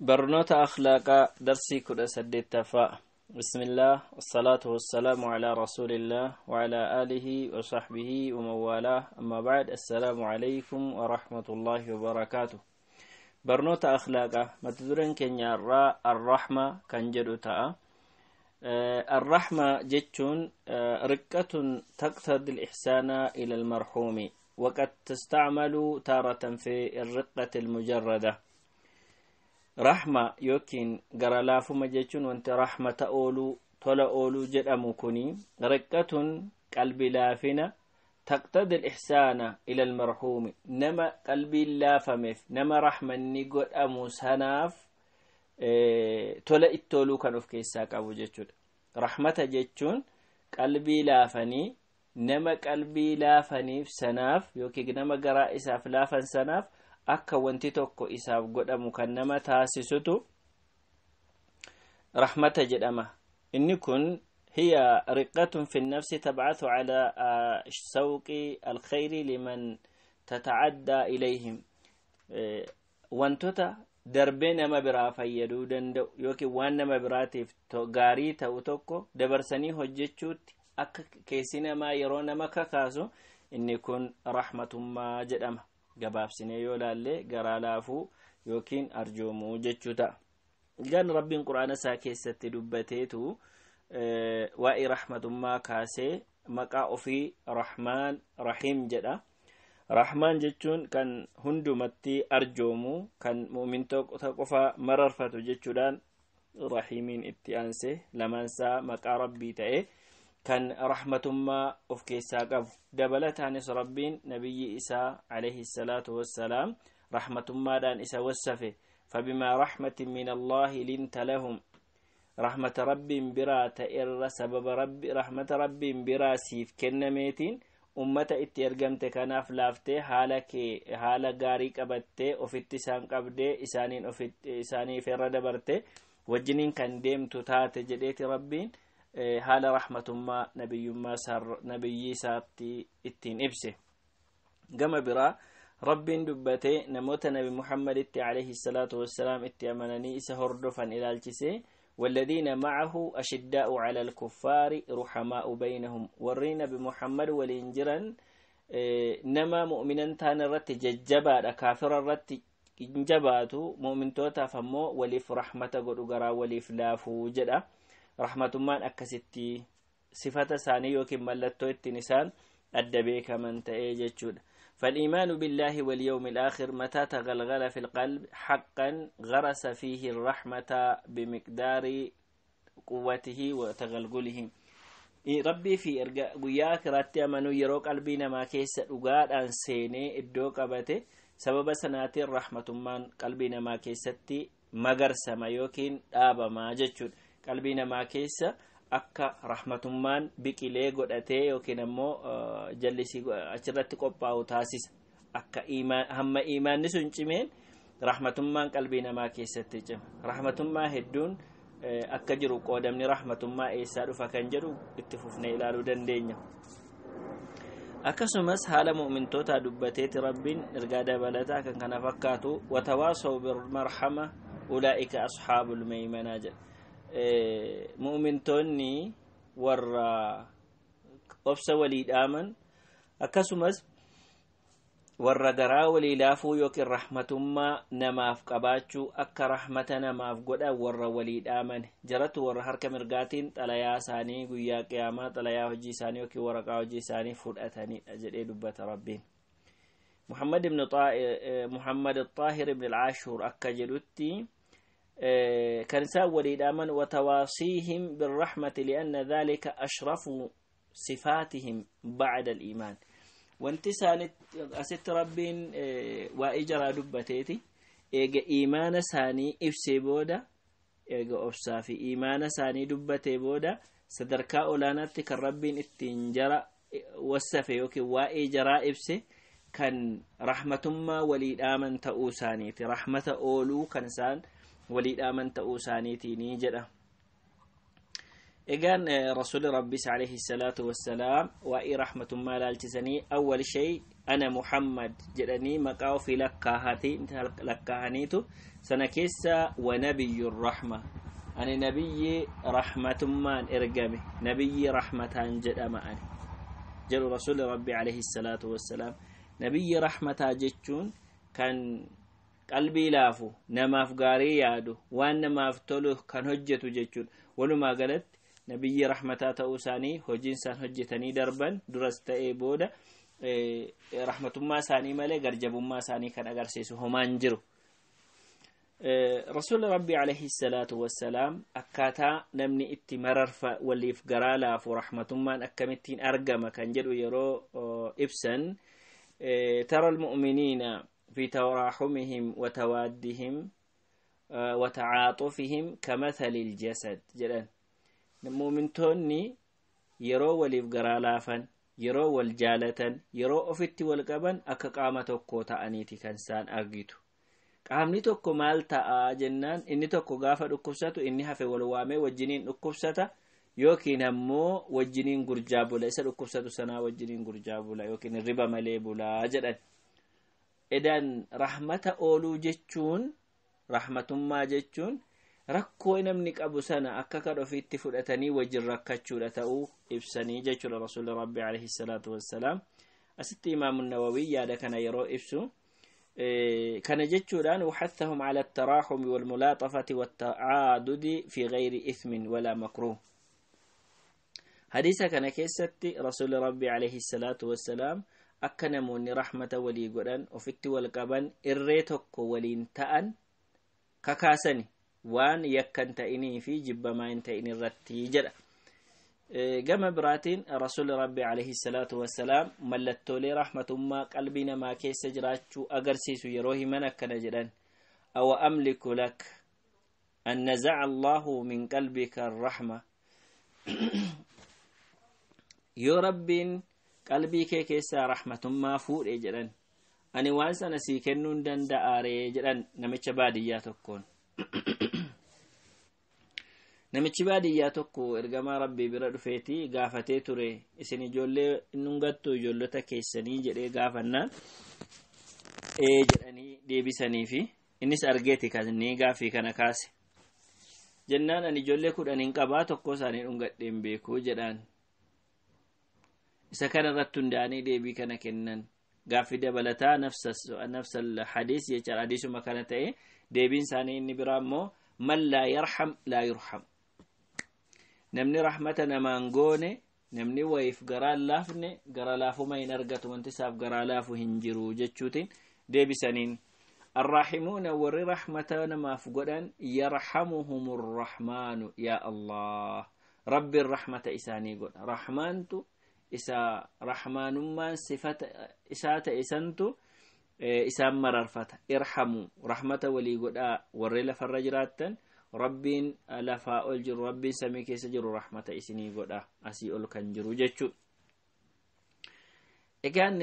برنوت أخلاق درسي كل أسد التفاء. بسم الله والصلاة والسلام على رسول الله وعلى آله وصحبه وموالاه. أما بعد، السلام عليكم ورحمة الله وبركاته. برنوت أخلاق متدرن كن الرحمة كان جدوتا. الرحمة جتون ركة تقتضي الإحسان إلى المرحوم، وقد تستعمل تارة في الرقة المجردة. رحمة يوكين غرالافو مجيچون وانت رحمة أولو طول أولو جدامو كوني ركة قلبي لافنا تقتضي الإحسان إلى المرحوم. نما قلبي لافمف نما رحمة نيقود أمو سناف طول إتولو كانوف كيساك أبو جيچون. رحمة جيچون قلبي لافني نما قلبي لافني سناف يوكي نما غرا إساف لافن سناف akka wanti tokko isaaf godhamu kan nama taasisutu rahmata jedhama. inni kun hiya riqqatun fi nafsi tab'athu ala sawqi alkhayri liman tata'adda ilayhim. wantota darbee nama biraa fayyaduu danda'u yookiin waan nama biraatiif gaarii ta'u tokko dabarsanii hojjechuutti akka keessi namaa yeroo nama kakaasu inni kun rahmatummaa jedhama. gabaabsine yoo laalle garaa laafuu yookiin arjoomuu jechuudha. gan rabbiin quraana isaa keessatti dubbateetu waa'ee rahmatummaa kaasee maqaa ofii rahmaan rahiim jedha. rahmaan jechuun kan hundumatti arjoomu kan mu'mintoota qofa mararfatu jechuudhaan rahiimiin itti aanse lamaansaa maqaa rabbii ta'e kan rahmatummaa of keessaa qabu. dabalataanis rabbiin nabiyyi isaa alayhi salaatu wassalaam rahmatummaadhaan isa wassafe. فبما رحمة من الله لنت لهم. رحمة رب برا تئر سبب رب رحمة رب برا سيف كنميتين أمة اتيرجمت كناف لافته حالة غاري قبته أفتسان قبده إساني فرد برته وجنين كان ديم تتات جديت ربين حال رحمة ما نبي ساتي اتين إبسه. قام برا رب دبته نموت نبي محمد عليه الصلاة والسلام اتيامنني إسهردفا إلى الجسي والذين معه أشداء على الكفار رحماء بينهم. ورين بمحمد والإنجران نما مؤمنا تان الرت ججبا كافر الرت انجباتو مؤمن توتا فمو ولف رحمة قرقرا ولف لافو جدا. رحمة من أكستي صفة ثانية يوكي ملتو التنسان الدبيك من تأيجد. فالإيمان بالله واليوم الآخر متى تغلغل في القلب حقا غرس فيه الرحمة بمقدار قوته وتغلغله. ربي في قياك راتي أمنو يرو قلبينا ما كيس أغاد أن سيني إدوك أبته سبب سناتي الرحمة من قلبينا ما كيستي مغر سمايوكين آبا ما جتشد. قلبينا ما كيس akka rahmatummaan biqilee godhatee yookiin ammoo jallisii achirratti qophaa'u taasisa. akka hamma iimaanni sun cimeen rahmatummaan qalbii namaa keessatti cima. rahmatummaa hedduun akka jiru qoodamni rahmatummaa eessaa dhufa kan jedhu itti fufnee ilaaluu dandeenya. akkasumas haala mu'mintootaa dubbateeti rabbiin ergaa dabalataa kan kana fakkaatu watawaasaw bilmarhama ulaa'ika ashaabul maymanaa jedha. mu'mintoonni warra obsa walii dhaaman akkasumas warra garaa walii laafuu yookiin rahmatummaa namaaf qabaachuu akka rahmata namaaf godhan warra walii dhaaman jaratu warra harka mirgaatiin xalayaa isaanii guyyaa qiyaamaa xalayaa hojii isaanii yookiin waraqaa hojii isaanii fudhatanidha jedhee dubbata rabbiin. muhammad الطاهر بن العاشور akka jedhutti كان ساولي دامن وتواصيهم بالرحمة لأن ذلك أشرف صفاتهم بعد الإيمان. وانتسان أست ربين وإجرى دبتيتي إيجا إيمان ساني إفسي بودا إيجا أفسا في إيمان ساني دبتي بودا سدركا أولانات كالربين اتنجرى والسفيوكي وإجرى إفسي كان رحمة ما وليد آمن تأوساني رحمة أولو كان سان وليد آمن تأوسانيتي نيجرة. إجان رسول ربي عليه الصلاة والسلام وإي رحمة ما لالتسني أول شيء أنا محمد جراني مقاو في لكاهنيتو سنكيسا ونبي الرحمة أنا نبي رحمة ما إرقامي نبي رحمة جد أماني جل رسول ربي عليه الصلاة والسلام نبي رحمة جتشون كان قلبي لافو نما فقاري يادو وان ما فتلو كان هجتو جتشون ولما قالت نبي رحمة تأوساني هجين سان هجتني دربا درست بودا رحمة ما ساني مالي قرجب ما ساني كان أقرسيسو همان جرو رسول ربي عليه الصلاة والسلام أكاتا نمني اتمرر واللي فقرالا فرحمة ما أكمتين أرقم كان جرو يرو إبسن ترى المؤمنين في تراحمهم وتوادهم وتعاطفهم كمثل الجسد جلان المؤمنتوني يرو واللي فقرالا فن يرو والجالة يرو أفتي والقبن أكا قامتو كوتا أنيتي كانسان أرقيتو qaamni tokko maal ta'a jennaan inni tokko gaafa dhukkubsatu inni hafe wal waamee wajjiniin dhukkubsata yookiin ammoo wajjiniin gurjaa bula isa dhukkubsatu sanaa wajjiniin gurjaa bula yookiin riba malee bulaa jedhan edan rahmata ooluu jechuun rahmatummaa jechuun rakkoo namni qabu sana akka kan ofiitti fudhatanii wajjin rakkachuudha ta'uu ibsanii jechuudha rasuulli rabbi alayhi salaatu wassalaam asitti imaamu nawawi yaada kana yeroo ibsu كان جتشوران وحثهم على التراحم والملاطفة والتعادد في غير إثم ولا مكروه حديثة كان كيستي رسول ربي عليه الصلاة والسلام أكنموني رحمة ولي قران وفت والقبان إريتك ولينتأن ككاسني وان يكن تأني في جب ما ينتأني الرتي جرأ قام براتين رسول ربي عليه الصلاة والسلام ملتو لي رحمة ما قلبنا ما كيس جراتشو أقرسيسو يروه منك نجران أو أملك لك أن نزع الله من قلبك الرحمة يا رب قلبي كيس رحمة ما فور إجران أني وانسا نسيكنون دن داري إجران نمتش بادياتكون namichi baadiyyaa tokko ergamaa rabbii bira dhufeeti gaafatee ture isin ijoollee nungattu ijoollota keessanii jedhee gaafannaan jedhanii deebisaniifi innis argeeti kan gaafii kana kaase jennaan ani ijoollee 10 qabaa tokko isaanii dhungadheen beekuu jedhaan isa kana irratti hundaanii deebii kana kennan gaafii dabalataa nafsal hadiis jecha hadiisuma kana ta'e deebiin isaanii inni biraa immoo man laa yarham laa yurham namni rahmata namaan goone namni wayif garaa laafne gara laafuma hin argatu wanti isaaf garaa laafu hin jiru jechuutiin deebisaniin arrahimuuna warri rahmata namaaf godhan yarhamuhumur rahmaanu yaa allah rabbi rahmata isaanii godha rahmaantu isa rahmaanummaan sifata isaata isantu isaan mararfata irhamu rahmata walii godhaa warri lafarra jiraattan rabbiin lafaa ol jiru rabbiin samii keessa jiru rahmata isinii godha asii ol kan jiru jechuudha egaan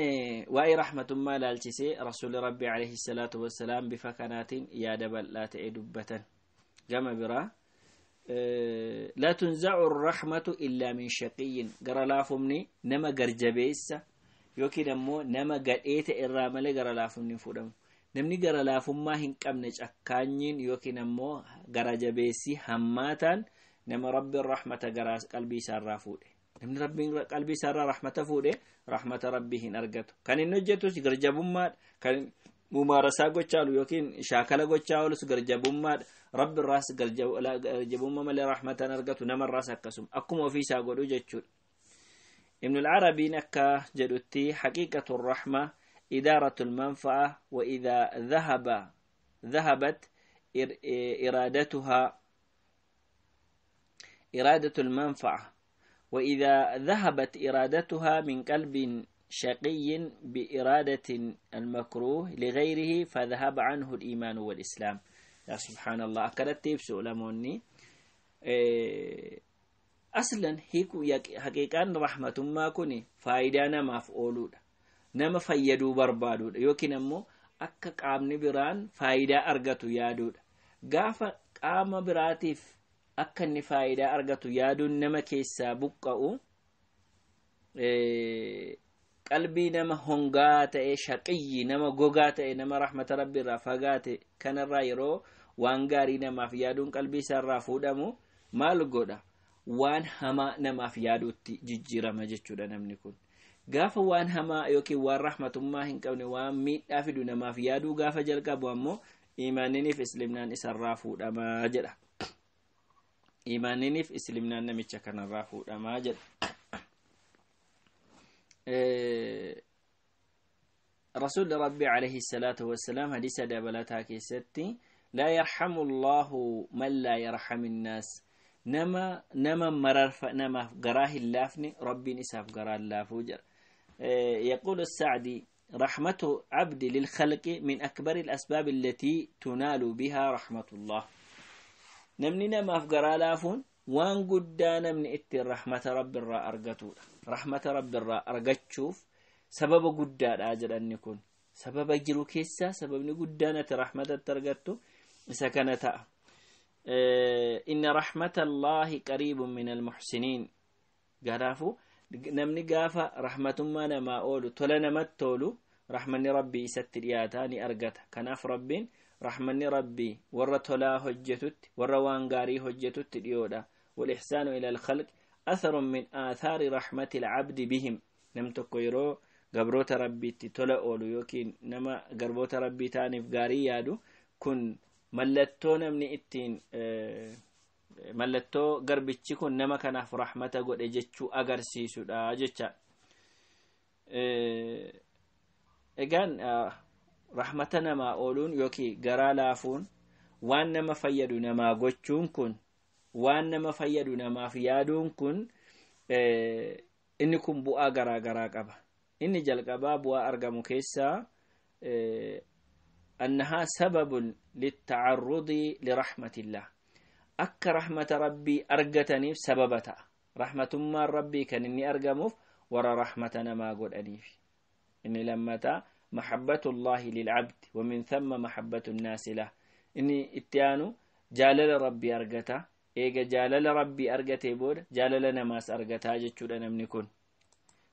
waa'ee rahmatummaa laalchisee rasuulli rabbii alayhi salaatu wassalaam bifa kanaatiin yaada bal'aa ta'e dubbatan gama biraa لا تنزع الرحمة إلا من شقي قرى لافمني نما قرجبيسة يوكي نمو نما قرئيت إرامل قرى لافمني فودم نمني قرى لافم ما هنكمنج أكانين يوكي نمو قرى جبيسي هماتان نما رب الرحمة قرى قلبي سارة فوده نمني رب قلبي سارة رحمة فوده رحمة ربه نرقته كان النجتو قرجبهم ما كان ممارسة قوچالو يوكين شاكلا قوچالو قرجبهم ما رب الراس قرجبهم ما لرحمة نرقته نما الراس أكسم أكم وفي ساقودو جتشول ابن العربي نكا جدوتي حقيقة الرحمة إدارة المنفعة وإذا ذهبت إرادة المنفعة وإذا ذهبت إرادتها من قلب شقي بإرادة المكروه لغيره فذهب عنه الإيمان والإسلام يا سبحان الله أكدت تيبسو لموني أصلا هيكو حقيقة رحمة ما كوني فايدانا مفعولون نما فيدو بربادو يوكي نمو أكا قامني بران فايدا أرغتو يادو غافا قام براتيف akka inni faayidaa argatu yaaduun nama keessaa buqqa'u qalbii nama hongaa ta'e shaqiyyi nama gogaa ta'e nama rahmata rabbi irraa fagaate kanarraa yeroo waan gaarii namaaf yaaduun qalbii isaarraa fuudhamu maal godha waan hamaa namaaf yaaduutti jijjiirama jechuudha namni kun gaafa waan hamaa yookiin waan rahmatummaa hin qabne waan miidhaa fidu namaaf yaaduu gaafa jalqabu ammoo iimaaniniif islimnaan isarraa fuudhamaa jedha iimaaniniif islimnaan namicha kanarraa fuudhamaa jedha رسول ربي عليه الصلاة والسلام حديث دبلتها كيستي لا يرحم الله من لا يرحم الناس نما مررف نما قراه اللافني ربي نساف قراه اللافوجر يقول السعدي رحمة عبد للخلق من أكبر الأسباب التي تنال بها رحمة الله نمني نما قراه لافون وان قدانا من اتي رحمة رب الرا أرقتو رحمة رب الرا أرقتشوف سبب قدان أجل أن يكون سبب جرو كيسا سبب قدانة رحمة الترقتو سكنتا إن رحمة الله قريب من المحسنين قرافو نمني قافا رحمة ما نما أولو تولنا ما تولو رحمني ربي سترياتاني أرقت كناف ربين رحمني ربي ورى تولا هجتت ورى وانقاري هجتت اليودا والإحسان إلى الخلق أثر من آثار رحمة العبد بهم نمتكو يرو قبروت ربي تولا أولو يوكي نما قربوت ربي تاني فقاري يادو كن ملتو نمني اتين ملتو قربتشي كن نما كناف رحمة قد اجتشو أقرسيسو دا اجتشا اگان رحمتنا ما أولون يوكي قرا لافون وان نما فيدو نما قوچون كن وان نما فيدو نما فيادون كن إنكم بؤا قرا قرا قبا إني جل قبا بؤا أرقمو كيسا أنها سبب للتعرض لرحمة الله أك رحمة ربي أرقتني سببتا رحمة ما ربي كان إني أرقموف ورا رحمتنا ما قد أنيف إني لما محبة الله للعبد ومن ثم محبة الناس له إني اتيانو جالل ربي أرقتا إيجا جالل ربي أرقتي بود جالل نماس أرقتا جتشو لنا منكون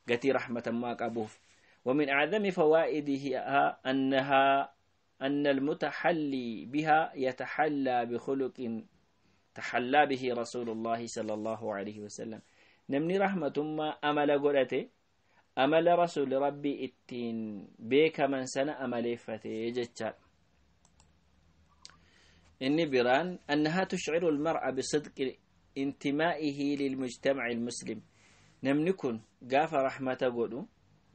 قتي رحمة ما قبوف ومن أعظم فوائدها أن المتحلي بها يتحلى بخلق تحلى به رسول الله صلى الله عليه وسلم نمني رحمة ما أمل قرأتي أمل رسول ربي اتين بيك من سنة أمل فتي جتشال إني بران أنها تشعر المرء بصدق انتمائه للمجتمع المسلم نمنكن قاف رحمة قدو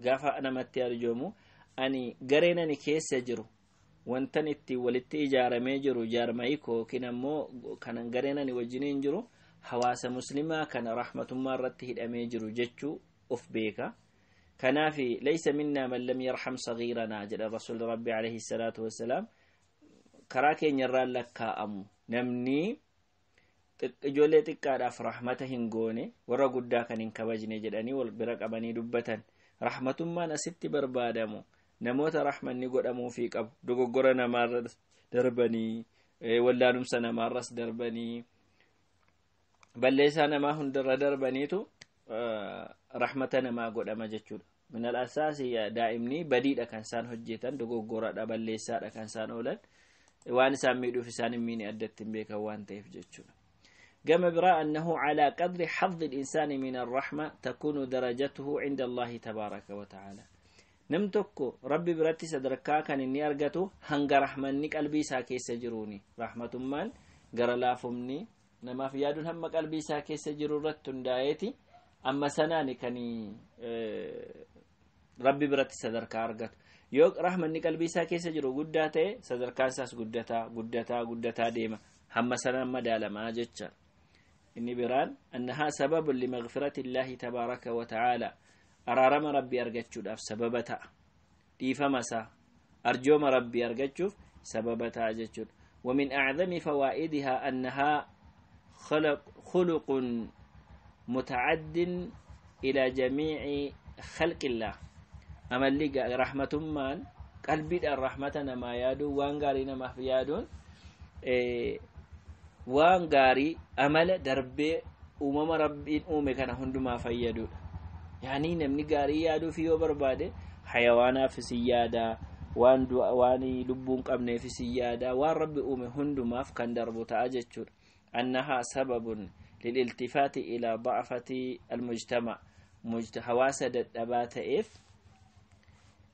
قاف أنا متيارجومو أني قرينني كيس يجرو وانتنتي ولتي جارمي جرو جارميكو كنمو كان قرينني وجنين جرو حواس مسلمة كان رحمة مرته الأمي جرو جتشو أف بيكا كنافي ليس منا من لم يرحم صغيرنا جل الرسول ربي عليه الصلاة والسلام كراكي نرى لك أمو نمني ijoollee xiqqaadhaaf rahmata hin goone warra guddaa kan hin kabajne jedhanii wal bira qabanii dubbatan rahmatummaan asitti barbaadamu namoota rahmanni godhamuufii qabu dogoggora namaarra darbanii wallaalumsa namaarras darbanii balleessaa namaa hundarra darbaniitu rahmata namaa godhama jechuudha min al-asaasi daa'imni badiidha kan isaan hojjetan dogoggoradha balleessaadha kan isaan oolan waan isaan miidhuuf isaan hin miine addatti hin beekan waan ta'eef jechuudha كما برا أنه على قدر حظ الإنسان من الرحمة تكون درجته عند الله تبارك وتعالى نمتكو ربي براتي سدركا كان إني أرغتو هنگ رحمني قلبي ساكي سجروني رحمة من غر لافمني نما في يادون هم قلبي ساكي سجرورت تندايتي أما سناني كاني ربي براتي سدركا أرغتو يوك رحمني قلبي ساكي سجرو قداته سدركا ساس قدتا ديما هم سنان مدالا ما جتشا إني بران أنها سبب لمغفرة الله تبارك وتعالى أرارم ربي أرجتشو داف سببتا ديفمسا أرجوم ربي أرجتشو سببتا أجتشو ومن أعظم فوائدها أنها خلق متعد إلى جميع خلق الله أما اللي رحمة من قلبي الرحمة ما يادو وانقالنا ما في يادون waan gaarii amala darbee uumama rabbiin uume kana hundumaa fayyadudha. yaanii namni gaarii yaaduu fi yoo barbaade hayawaanaaf si yaada, waan lubbuun qabneef si yaada, waan rabbi uume hundumaaf kan darbu ta'a jechuudha. annaha sababun lililtifaati ila da'afati almujtama, hawaasa dadhabaa ta'eef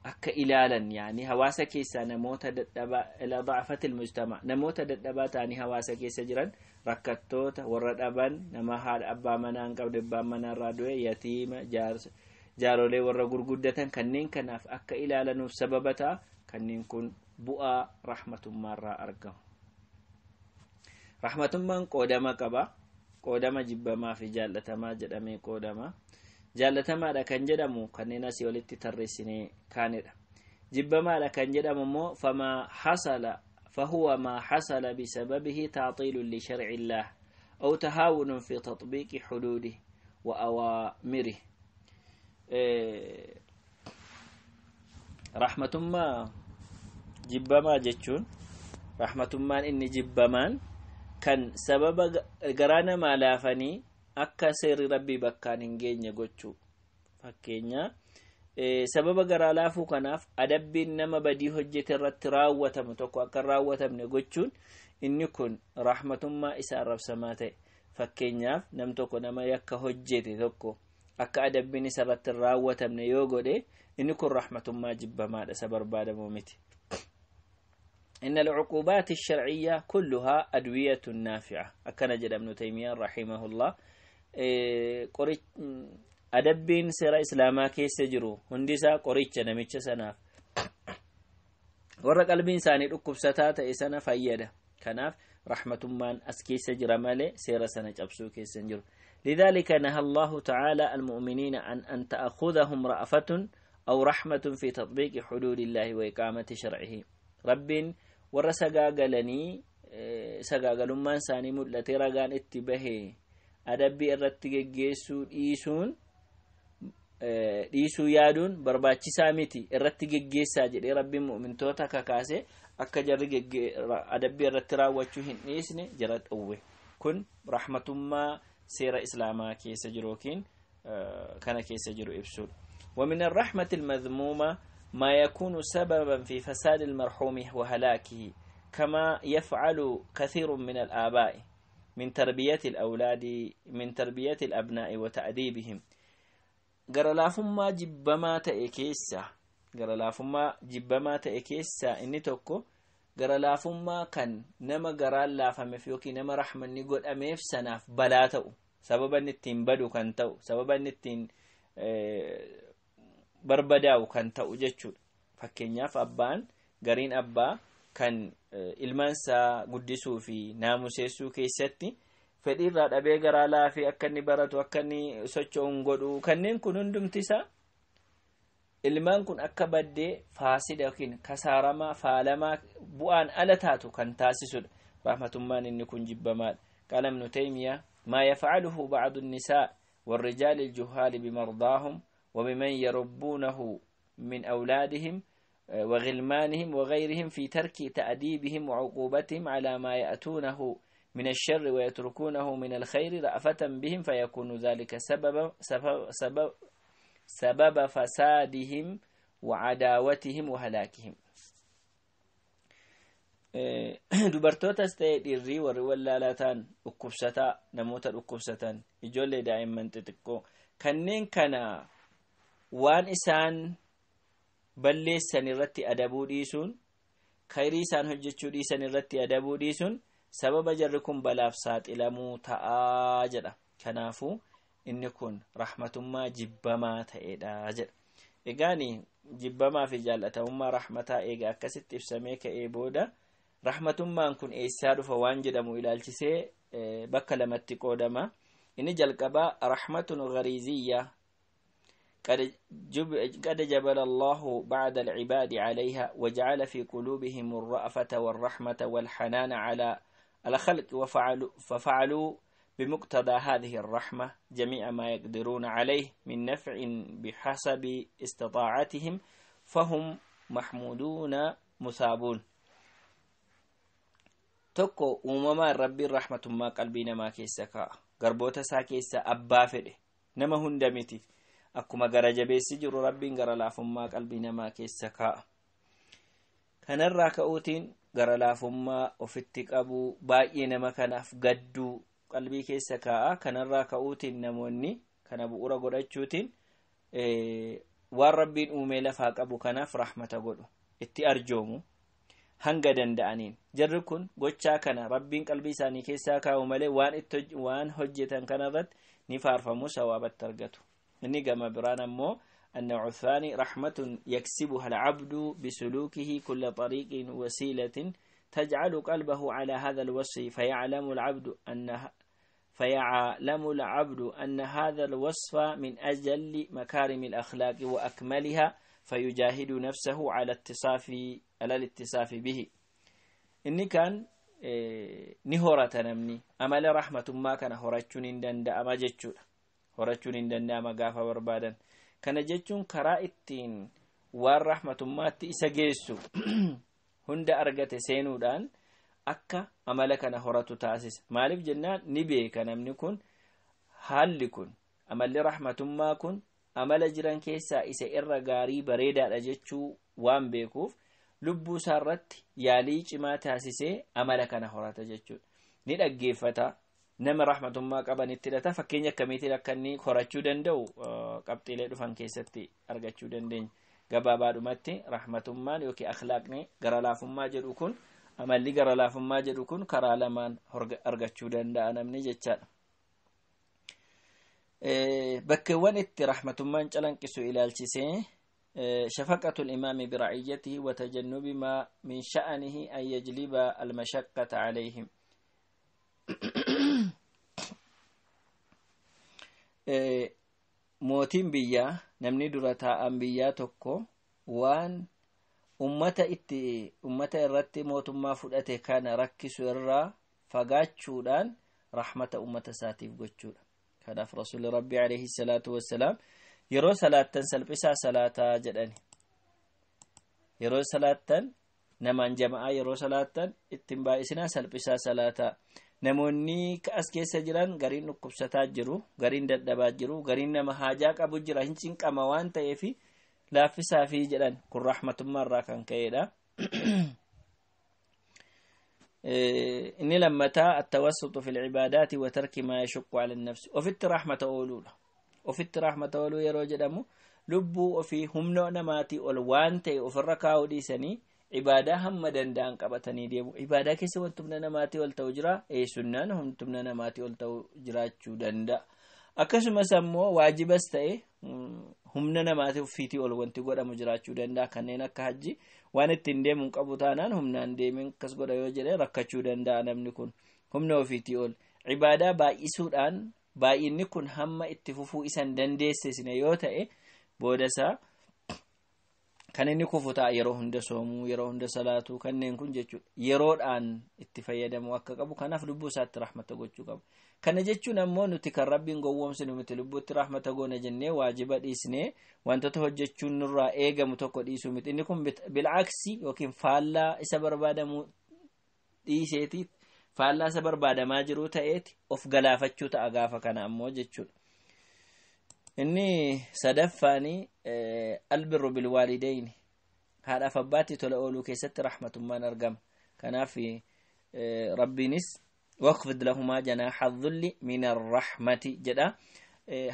akka ilaalan, yaani hawaasa keessa namoota dadhabaa, ila da'afati almujtama, namoota dadhabaa ta'anii hawaasa keessa jiran, rakkattoota, warra dhaban, nama haadha abbaa manaa hin qabne abbaan manaa irraa du'e, yatiima, jaarolee warra gurguddatan, kanneen kanaaf akka ilaalanuuf sababa ta'a. kanneen kun bu'aa rahmatummaarraa argamu. rahmatummaan qoodama qaba. qoodama jibbamaa fi jaallatamaa jedhamee qoodama. jaallatamaadha kan jedhamu kanneen asii walitti tarreessinee kaanedha. jibbamaadha kan jedhamu immoo فهو ما حصل بسببه تعطيل لشرع الله أو تهاون في تطبيق حدوده وأوامره. رحمة ما جبما جتشون رحمة ما إني جبمان كان سبب قرانا ما لافني أكا سير ربي بكان هنجين يقوتشو فكينيا sababa garaa laafuu kanaaf adabbiin nama badii hojjete irratti raawwatamu tokko akka raawwatamne gochuun inni kun rahmatummaa isa arrabsamaa ta'e. fakkeenyaaf nam tokko nama yakka hojjete tokko akka adabbiin isa irratti raawwatamne yoo godhe inni kun rahmatummaa jibbamaadha, isa barbaadamu miti. إن العقوبات الشرعية كلها أدوية نافعة. أكن جد ابن تيمية رحمه الله adabbiin seera islaamaa keessa jiru hundisaa qoricha namicha sanaaf, warra qalbiin isaanii dhukkubsataa ta'e sana fayyada. kanaaf rahmatummaan as keessa jira malee seera sana cabsuu keessa hin jiru. لذلك نهى الله تعالى المؤمنين أن تأخذهم رأفة أو رحمة في تطبيق حدود الله وإقامة شرعه. رب ورسقاقلني سقاقلمان ساني مدلتي رقان اتبهي adabbii irratti geggeessuu dhiisuu yaaduun barbaachisaa miti, irratti geggeessaa jedhee rabbiin mu'mintoota kakaase akka jarri adabbii irratti raawwachuu hin dhiisne jara dhowwe. kun rahmatummaa seera islaamaa keessa jiru yookiin kana keessa jiru ibsuudha. ومن الرحمة المذمومة ما يكون سببا في فساد المرحوم وهلاكه كما يفعل كثير من الآباء من تربية الأولاد، من تربية الأبناء وتأديبهم. غرلافما جبما تأكيسا، غرلافما جبما تأكيسا إني توكو غرلافما كان نما غرال لافم فيوكي نما رحمة نقول أميف سناف بلاتو سببا نتين بدو كان تو، سببا نتين بربداو كان تو جتشو. فكينياف أبان غرين أبا kan ilmaansaa guddisuu fi naamuseessuu keessatti fedhii irraa dhabee garaa laafee akka inni baratu, akka inni socho'uun godhu, kanneen kun hundumtisaa ilmaan kun akka baddee faasida yookiin kasaaramaa faalamaa bu'aan ala taatu kan taasisudha. rahmatummaan inni kun jibbamaadha. qaala ibnu taymiyaa maa yafcaluhu bacdu الnisaa والرجال الجهال بمرضاهم وبمن يربونه من أولادهم وغلمانهم وغيرهم في ترك تأديبهم وعقوبتهم على ما يأتونه من الشر ويتركونه من الخير رأفة بهم، فيكون ذلك سبب فسادهم وعداوتهم وهلاكهم. dubartootas ta'e dhiirri warri wallaalaataan dhukkubsataa, namoota dhukkubsatan, ijoollee daa'imman xixiqqoo kanneen kana waan isaan balleessan irratti adabuu dhiisuun, khayrii isaan hojjechuu dhiisan irratti adabuu dhiisuun sababa jarri kun balaaf saaxilamuu ta'aa jedha. kanaafuu inni kun rahmatummaa jibbamaa ta'edha jedha. egaani jibbamaa fi jaallatamummaa rahmataa eega akkasitti ibsamee ka'ee booda rahmatummaan kun eessaa dhufa waan jedhamu ilaalchisee bakka qoodama. inni jalqabaa rahmatun ghariiziyya قد جبل الله بعد العباد عليها وجعل في قلوبهم الرأفة والرحمة والحنان على الخلق ففعلوا بمقتضى هذه الرحمة جميع ما يقدرون عليه من نفع بحسب استطاعتهم فهم محمودون مثابون. tokko uumamaan rabbiin rahmatummaa qalbii namaa keessa kaa'a. Garboota isaa keessa abbaa fedhe nama hunda miti. Akkuma gara jabeessi jiru rabbiin gara laafummaa qalbii namaa keessa kaa'a. Kanarraa ka'uutiin gara laafummaa ofitti qabu baay'ee nama kanaaf gadduu qalbii keessa kaa'a. Kanarraa ka'uutiin namoonni kana bu'uura godhachuutiin waan rabbiin uumee lafaa qabu kanaaf rahmata godhu itti arjoomu hanga danda'aniin. Jarri kun gochaa kana rabbiin qalbii isaanii keessaa kaa'u malee waan hojjetan kanarratti ni faarfamu, sawaabatti argatu. inni gama biraan ammoo النوع الثاني رحمة يكسبها العبد بسلوكه كل طريق وسيلة تجعل قلبه على هذا الوصف فيعلم العبد أن هذا الوصف من أجل مكارم الأخلاق وأكملها فيجاهد نفسه على الاتصاف به. إني كان نهورة نمني أمل رحمة ما كان هورتشون دندا أما جتشون هورتشون دندا أما قافا بربادا kana jechuun karaa ittiin waan rahmatummaatti isa geessu hunda argate seenuudhaan akka amala kana horatu taasisa. Maaliif jennaan ni beeka namni kun haalli kun amalli rahmatummaa kun amala jiran keessaa isa irra gaarii bareedaadha jechuu waan beekuuf lubbuu isaa irratti yaalii cimaa taasisee amala kana horata jechuudha. Ni dhaggeeffata. Nama rahmatummaa qabanitti hidhata. Fakkeenya akkamiitiin akka inni horachuu danda'u qabxiilee dhufan keessatti argachuu dandeenya. Gabaabaadhumatti rahmatummaan yookiin akhlaaqni gara laafummaa jedhu kun amalli gara laafummaa jedhu kun karaa lamaan argachuu danda'a namni jechaadha. Bakkeewwan itti rahmatummaan calanqisu ilaalchisee shafaqatul imaami bira'iyyatihi wa tajannubi maa min sha'anihi an yajliba almashaqqata alayhim. Mootiin biyyaa namni dura taa'an biyyaa tokko waan ummata irratti mootummaa fudhate kana rakkisu irraa fagaachuudhaan rahmata ummata isaatiif gochuudha. Kanaaf rasuulli rabbii alayhi salaatu wassalaam yeroo salaattan salphisaa salaataa jedhani. Yeroo salaattan namaan jama'aa yeroo salaattan ittiin baay'isinaa salphisaa salaataa. Namoonni as keessa jiran gariin dhukkubsataa jiru, gariin dadhabaa jiru, gariin nama haajaa qabu jira, hin cinqama waan ta'eef laaffisaa fi jedhan kun rahmatummaa irraa kan ka'edha. Inni lammataa at-tawassutu fil ibaadaati wa tarki maa yashuqqu 'ala an-nafs. Ofitti rahmata ooluudha. Ofitti rahmata ooluu yeroo jedhamu lubbuu ofii humna namaatii ol waan ta'e ofirra kaa'uu dhiisanii ibadaa hamma danda'an qabatanii deemu. Ibadaa keessa wanti humna namaatii ol ta'u jira. Sunnaan humna namaatii ol ta'u jiraachuu danda'a. Akkasumas ammoo waajibas ta'e humna namaatii ofiitii ol wanti godhamu jiraachuu danda'a. Kanneen akka hajji waan ittiin deemuun qabu taanaan humnaan deemeen akkas godha yoo jedhe rakkachuu danda'a namni kun humna ofiitii ol. Ibadaa baay'isuudhaan baay'inni kun hamma itti fufuu isan dandeessisne yoo ta'e boodasaa kan inni kufu ta'a yeroo hunda soomuu, yeroo hunda salaatuu kanneen kun jechuudha. Yeroodhaan itti fayyadamu akka qabu kanaaf lubbuu isaatti rahmata gochuu qabu. Kana jechuun ammoo nuti kan rabbiin gowwoomsinu miti lubbuutti rahmata goona jennee waajiba dhiisnee wantoota hojjechuun nurraa eegamu tokko dhiisuu miti. Inni kun bil'aaksi yookiin faallaa isa barbaadamu dhiiseeti faallaa isa barbaadamaa jiru ta'eeti of galaafachuu ta'a gaafa kana ammoo jechuudha. Inni sadaffaani albirru bilwaalidayni haadhaaf abbaatti tola ooluu keessatti rahmatummaan argama. Kanaaf rabbiinis waqfid lahumaa janaaha dhulli min arrahmati jedha.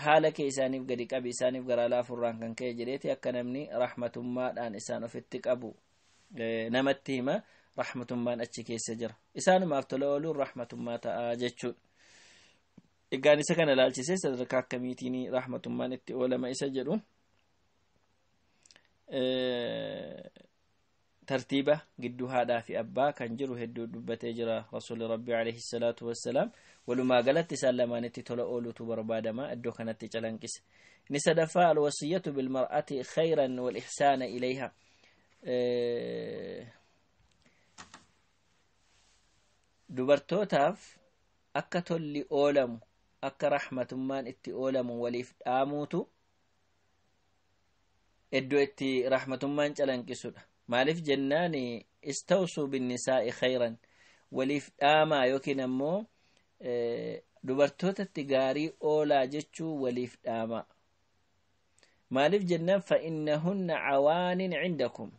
Haala kee isaaniif gadi qabi isaaniif garaa laafurraan kan ka'e jedheeti akka namni rahmatummaadhaan isaan ofitti qabu namatti hima. Rahmatummaan achi keessa jira. Isaanumaaf tola ooluun rahmatummaa ta'a jechuudha. Egaan isa kana ilaalchisee sadarkaa akkamiitiin rahmatummaan itti oolama isa jedhu tartiiba gidduu haadhaa fi abbaa kan jiru hedduu dubbatee jira rasuulli rabbii alayhi salaatu wassalaam. Walumaa galatti isaan lamaanitti tola ooluutu barbaadama iddoo kanatti calanqise. Inni sadaffaa alwasiyyatu bilmar'ati khayran wal ihsaana ilayha. Dubartootaaf akka tolli oolamu akka rahmatummaan itti oolamu waliif dhaamuutu iddoo itti rahmatummaan calanqisudha. Maaliif jennaan istawsuu binnisaa'i khayran waliif dhaamaa yookiin ammoo dubartootatti gaarii oolaa jechuu waliif dhaamaa. maaliif jennaan فإنهن عوان عندكم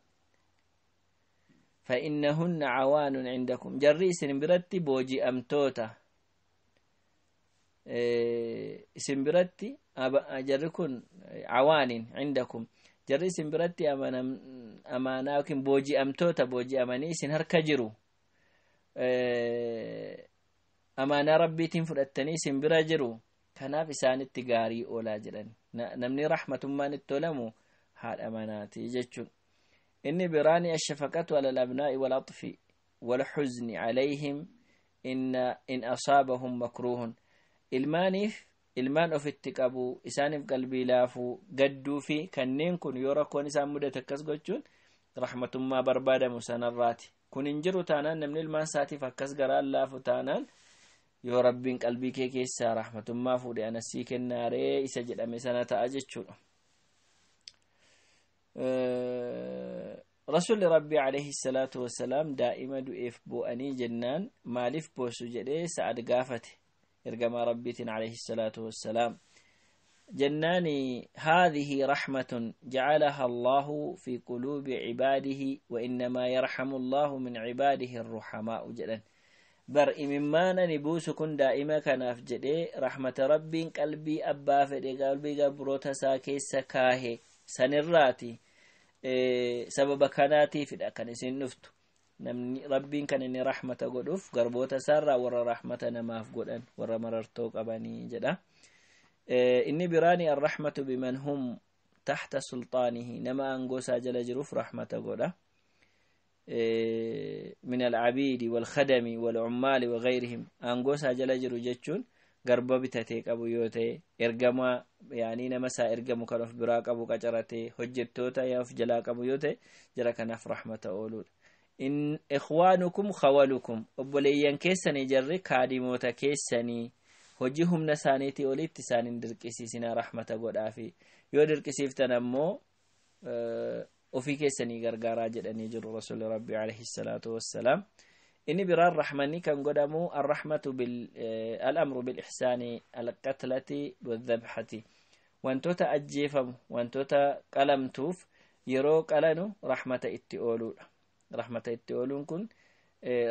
فإنهن عوان عندكم jarri isin biratti booji'amtoota isin biratti jarri kun عوان عندكم jarri isin biratti amaanaa yookiin booji'amtoota booji'amanii isin harka jiru amaanaa rabbiitiin fudhattanii isin bira jiru kanaaf isaanitti gaarii oolaa jedhan. namni rahmatummaan itti olamu haadha manaati jechuun. inni biraani ashfaqatu ala al-abnaa'i wal-atfi wal-huzni alayhim in asaabahum makruhun ilmaan ofitti qabu isaaniif qalbii laafuu gadduu fi kanneen kun yoo rakkoon isaan mudate akkas gochuun rahmatummaa barbaadamu sanarraati. kun hin jiru taanaan namni ilmaan isaatiif akkas garaan laafu taanaan yoo rabbiin qalbii kee keessaa rahmatummaa fuudhe anasii kennaaree isa jedhame sana ta'a jechuudha. rasuulli rabbii alayhi salaatu wassalaam daa'ima du'eef boo'anii jennaan maaliif boosu jedhee sa'ad gaafate ergamaa rabbiitiin alayhi salaatu wassalaam جناني هذه رحمة جعلها الله في قلوب عباده وإنما يرحم الله من عباده الرحماء جدا بر إممانا نبوس كن دائما كان أفجده رحمة ربي قلبي أبا فدي قلبي قبروتا ساكي سكاهي سنراتي سبب كاناتي في الأكن سنفتو ربي كان إني رحمة قدوف قربوتا سارة ورى رحمة نماف قدن ورى مررتوك أباني جدا إني براني الرحمة بمن هم تحت سلطانه نما أنقوسا جل جروف رحمة قوله من العبيد والخدم والعمال وغيرهم أنقوسا جل جرو جتشون قربا بتتيك أبو يوتي إرقما يعني نمسا إرقمو كانوف براك أبو كجرتي حجتوتا يوف جلاك أبو يوتي جلك نف رحمة أولود إن إخوانكم خوالكم أبوليان كيساني جري كادموتا كيساني hojii humna isaaniitii olitti isaanin dirqisiisina rahmata godhaafi yoo dirqisiiftan ammoo ofii keessanii gargaaraa jedhanii jiru rasuulli rabbii alayhi salaatu wassalaam. inni biraan rahmanni kan godhamu arrahmatu al-amru bil ihsaani al-qatlati wadh-dhabhati wantoota ajjeefamu wantoota qalamtuuf yeroo qalanu rahmata itti ooluudha. rahmata itti ooluun kun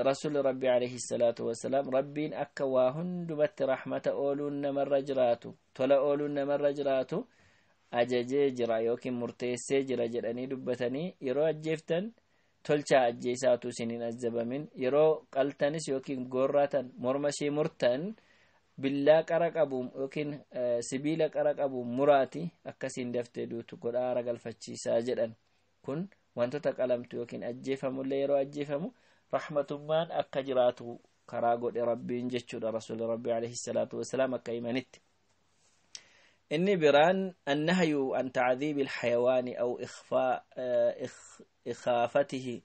رسول ربي عليه الصلاة والسلام ربين أكا واهن دبت رحمة أولون نمر جراتو تولا أولون نمر جراتو أجاجي جرا يوكي مرتيسي جرا جراني دبتني يرو أجيفتن تلچا أجيساتو سنين الزبامين يرو قلتنس يوكي قراتا مرمشي مرتن بالله قرق أبو يوكي سبيل قرق أبو مراتي أكا سين دفتي دوتو قد آرق الفتشي ساجدا كن وانتو تقلمتو يوكي أجيفمو اللي يرو أجيفمو رحمتمان أكا جراتو كراغو دي ربين جتشو رسول ربي عليه الصلاة والسلام أكا إيمانت. إني بران النهي عن تعذيب الحيوان أو إخافته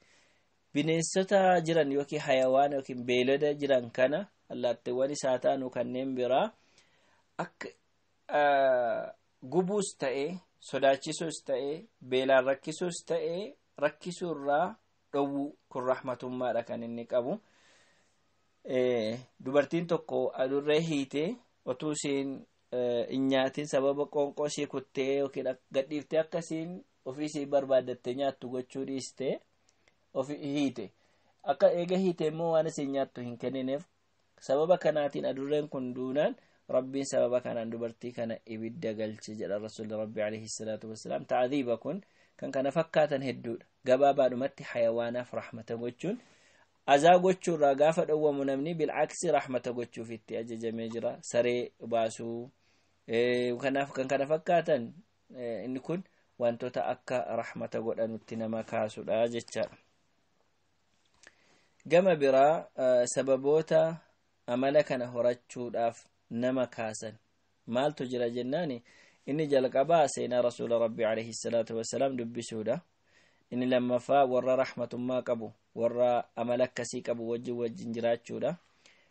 بنستا جران يوكي حيوان يوكي بيلد جران كان الله تواني ساتانو كنين برا قبوس تأي صداچسوس تأي بيلا ركسوس تأي ركسو الرا dhowwu kun rahmatummaadha kan inni qabu. dubartiin tokko adurree hiite otuu isiin hin nyaatin sababa qoonqoo ishee kuttee yookiin gadhiiftee akkasiin ofii ishee barbaaddattee nyaattu gochuu dhiiste ofii hiite akka eega hiite immoo waan isiin nyaattu hin kennineef sababa kanaatiin adurreen kun duunaan rabbiin sababa kanaan dubartii kana ibidda galche jedha rasuulli rabbii alayhi salaatu wassalaam. ta'adhiiba kun kan kana fakkaatan hedduudha. gabaabaadhumatti hayawaanaaf rahmata gochuun azaa gochuurraa gaafa dhowwamu namni bil'aaksi rahmata gochuuf itti ajajamee jira. saree baasuu kanaaf kan kana fakkaatan inni kun wantoota akka rahmata godhanutti nama kaasudha jechaadha. gama biraa sababoota amala kana horachuudhaaf nama kaasan maaltu jira jennaani inni jalqabaa seenaa rasuula rabbii alayhi salaatu wassalaam dubbisuudha. inni lammaffaa warra rahmatummaa qabu warra amala akkasii qabu wajjin jiraachuudha.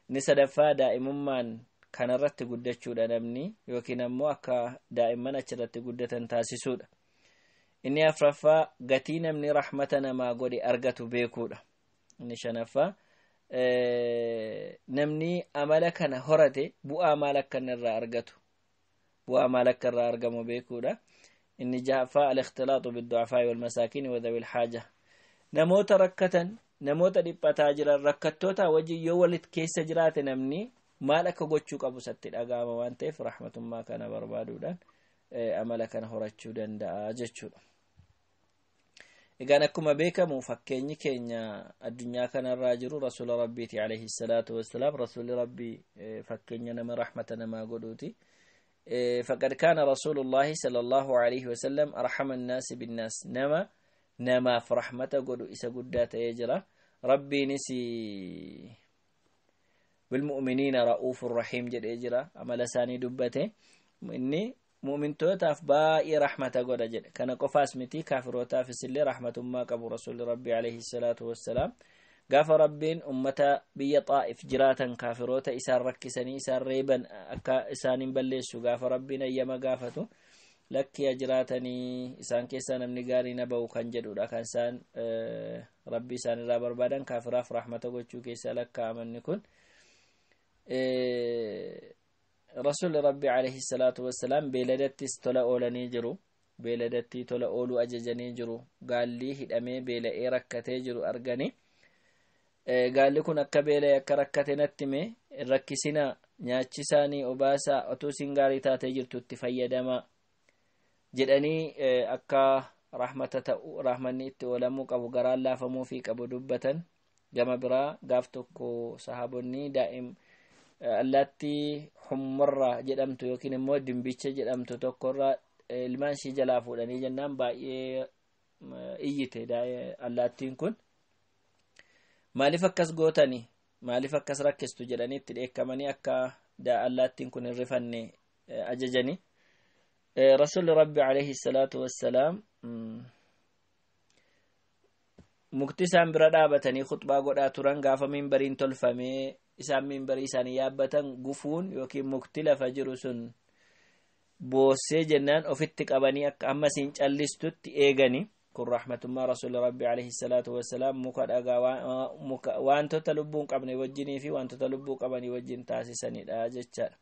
inni sadaffaa daa'imummaan kanarratti guddachuudha namni yookiin ammoo akka daa'imman achirratti guddatan taasisuudha. inni afraffaa gatii namni rahmata namaa godhe argatu beekuudha. inni shanaffaa namni amala kana horate bu'aa maal akka irraa argatu bu'aa maal akka irraa argamu beekuudha inni jahaffaa al-ikhtilaatu bid-du'afaa wal masaakiin wa dhawil haaja namoota rakkatan namoota dhiphataa jiran rakkattoota wajjin yoo walit keessa jiraate namni maal akka gochuu qabu satti dhagaama waan ta'eef rahmatummaa kana barbaaduudhaan amala kana horachuu danda'a jechuudha. egaan akkuma beekamu fakkeenyi keenya addunyaa kanarraa jiru rasuula rabbiiti alayhi salaatu wassalaam rasuuli rabbii fakkeenya nama rahmata namaa godhuuti. فقد كان رسول الله صلى الله عليه وسلم أرحم الناس بالناس نما فرحمة قدو إسا قدات يجرى ربي نسي بالمؤمنين رؤوف الرحيم جد يجرى أما لساني دبته إني مؤمن توتاف باقي رحمة قد جد كان قفاس متي كافروتا في سلي رحمة ما قبو رسول ربي عليه الصلاة والسلام قاف ربين أمتا بي طائف جراتا كافروتا إسان ركسني إسان ريبا أكا إسان بلسو قاف ربين أيما قافتو لك يا جراتني إسان كيسان منقاري نبو كان جدو لكن سان ربي سان لا بربادا كافراف رحمة قوتشو كيسا لك آمن نكون رسول ربي عليه الصلاة والسلام بيلدتي ستولا أولاني جرو بيلدتي تولا أولو أججاني جرو قال لي هدامي بيلا إيركتي جرو أرغاني قال لكم أكبيلا يكركتي نتمي الركسنا نياتشساني أباسا أتو سنغاري تاتي جرتو اتفايدما jedhanii akka rahmanni itti oolamu qabu garaan laafamuu fi qabu dubbatan gama biraa gaaf tokko sahaabonni daa'im allaatti hummarra jedhamtu yookiin immoo dimbicha jedhamtu tokkorra ilmaan ishii jalaa fuudhanii jennaan baay'ee iyyite allaattiin kun maaliif akkas gootanii maaliif akkas rakkistu jedhanii itti dheekkamanii akka allaattiin kun hin rifanne ajajanii رسول ربي عليه الصلاة والسلام مكتسام بردابتني خطبة قد ترنقا فمن برين تلفمي إسام من بري سانيابتن قفون يوكي مكتلف جرسون بوسي جنان أفتك أباني أما سنج الليستوت إيغاني كن رحمة ما رسول ربي عليه الصلاة والسلام مكاد أغا وانتو تلبون قبني وجني في وانتو تلبون قبني وجن تاسي سنيد آجتشار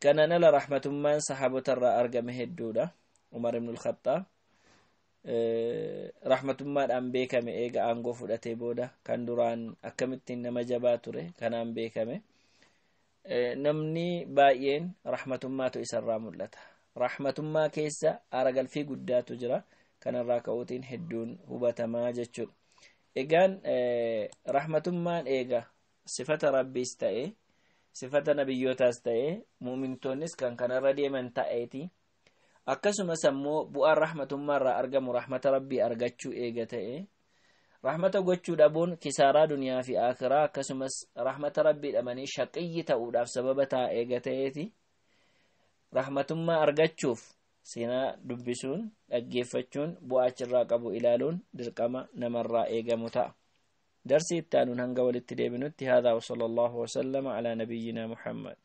كان نلا رحمة من صحابة الرا أرجم هدودا عمر بن الخطاب رحمة من أمبيكا مئة أنقف الأتيبودا كان دوران أكملتين نما جباتوري كان أمبيكا نمني باين رحمة ما تيسر رامولته رحمة ما كيسا أرجل في قدات تجرا كان الراكوتين هدون هو تماجتشو إيجان رحمة ما إيجا صفة ربي استأي صفة نبيوتاس تأي مؤمن تونس كان ردي من تأيتي أكسم سمو بؤر رحمة مرة أرجم رحمة ربي أرجتشو إيجا تأي رحمة قوتشو دابون كسارة دنيا في آخرة أكسم رحمة ربي الأماني شقية تأودا سببتا إيجا تأيتي رحمة ما أرجتشوف سينا دبسون أجيفتشون بؤاتش الراقبو إلالون درقما نمر إيجا متأ درسي التانون هنقا والاتدابنوتي هذا وصلى الله وسلم على نبينا محمد